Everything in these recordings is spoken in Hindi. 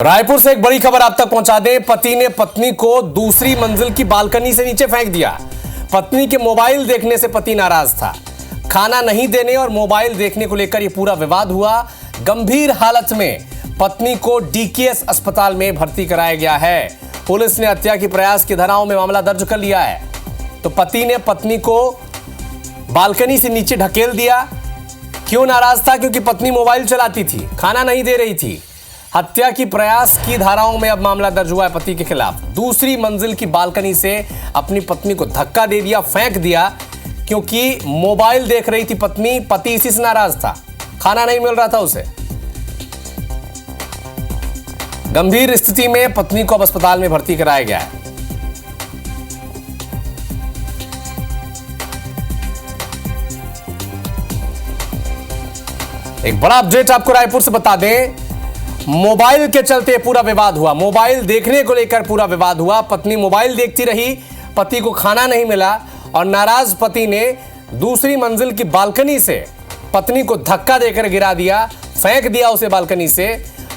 रायपुर से एक बड़ी खबर आप तक पहुंचा दें। पति ने पत्नी को दूसरी मंजिल की बालकनी से नीचे फेंक दिया। पत्नी के मोबाइल देखने से पति नाराज था। खाना नहीं देने और मोबाइल देखने को लेकर यह पूरा विवाद हुआ। गंभीर हालत में पत्नी को डीकेएस अस्पताल में भर्ती कराया गया है। पुलिस ने हत्या की प्रयास की धाराओं में मामला दर्ज कर लिया है। तो पति ने पत्नी को बालकनी से नीचे ढकेल दिया। क्यों नाराज था? क्योंकि पत्नी मोबाइल चलाती थी, खाना नहीं दे रही थी। हत्या की प्रयास की धाराओं में अब मामला दर्ज हुआ है पति के खिलाफ। दूसरी मंजिल की बालकनी से अपनी पत्नी को धक्का दे दिया, फेंक दिया, क्योंकि मोबाइल देख रही थी पत्नी। पति इसी से नाराज था, खाना नहीं मिल रहा था उसे। गंभीर स्थिति में पत्नी को अब अस्पताल में भर्ती कराया गया है। एक बड़ा अपडेट आपको रायपुर से बता दें। मोबाइल के चलते पूरा विवाद हुआ। मोबाइल देखने को लेकर पूरा विवाद हुआ। पत्नी मोबाइल देखती रही, पति को खाना नहीं मिला और नाराज पति ने दूसरी मंजिल की बालकनी से पत्नी को धक्का देकर गिरा दिया, फेंक दिया उसे बालकनी से।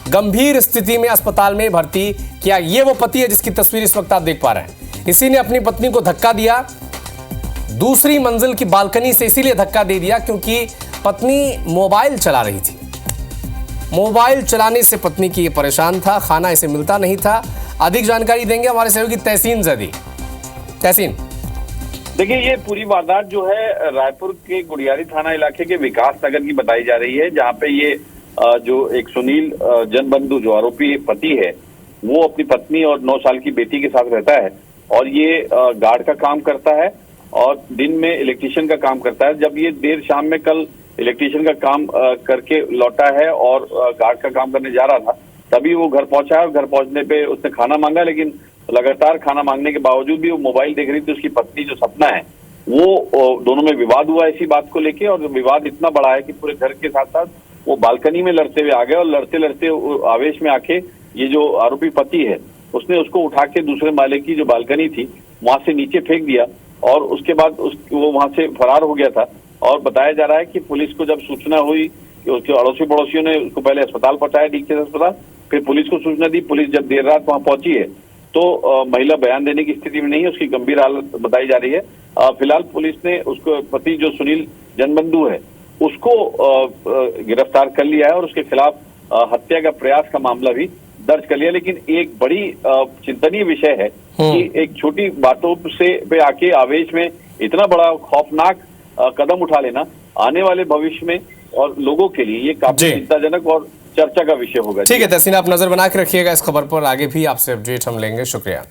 गंभीर स्थिति में अस्पताल में भर्ती किया। ये वो पति है जिसकी तस्वीर इस वक्त आप देख पा रहे हैं। इसी ने अपनी पत्नी को धक्का दिया दूसरी मंजिल की बालकनी से। इसीलिए धक्का दे दिया क्योंकि पत्नी मोबाइल चला रही थी। मोबाइल चलाने से पत्नी की ये परेशान था, खाना इसे मिलता नहीं था। अधिक जानकारी देंगे हमारे सहयोगी तहसीन जदी। तहसीन, देखिए, ये पूरी वारदात जो है रायपुर के गुड़ियारी थाना इलाके के विकास नगर की बताई जा रही है, जहां पे ये जो एक सुनील जनबंधु जो आरोपी पति है, वो अपनी पत्नी और 9 साल की बेटी के साथ रहता है और ये गार्ड का काम करता है और दिन में इलेक्ट्रीशियन का काम करता है। जब ये देर शाम में कल इलेक्ट्रीशियन का काम करके लौटा है और गार्ड का काम करने जा रहा था, तभी वो घर पहुंचा है। और घर पहुंचने पे उसने खाना मांगा, लेकिन लगातार खाना मांगने के बावजूद भी वो मोबाइल देख रही थी। उसकी पत्नी जो सपना है, वो दोनों में विवाद हुआ इसी बात को लेके और विवाद इतना बड़ा है कि पूरे घर के साथ साथ वो बालकनी में लड़ते हुए आ गए और लड़ते लड़ते आवेश में आके ये जो आरोपी पति है, उसने उसको उठा के दूसरे माले की जो बालकनी थी वहां से नीचे फेंक दिया और उसके बाद वो वहां से फरार हो गया था। और बताया जा रहा है कि पुलिस को जब सूचना हुई कि उसके अड़ोसी पड़ोसियों ने उसको पहले अस्पताल पहुंचाया, डीकेएस अस्पताल, फिर पुलिस को सूचना दी। पुलिस जब देर रात वहां पहुंची है तो महिला बयान देने की स्थिति में नहीं है, उसकी गंभीर हालत बताई जा रही है। फिलहाल पुलिस ने उसको पति जो सुनील जनबंधु है उसको गिरफ्तार कर लिया है और उसके खिलाफ हत्या का प्रयास का मामला भी दर्ज कर लिया। लेकिन एक बड़ी चिंतनीय विषय है कि एक छोटी बातों से पे आके आवेश में इतना बड़ा खौफनाक कदम उठा लेना आने वाले भविष्य में और लोगों के लिए ये काफी चिंताजनक और चर्चा का विषय होगा। ठीक है तहसीन, आप नजर बना के रखिएगा इस खबर पर। आगे भी आपसे अपडेट हम लेंगे। शुक्रिया।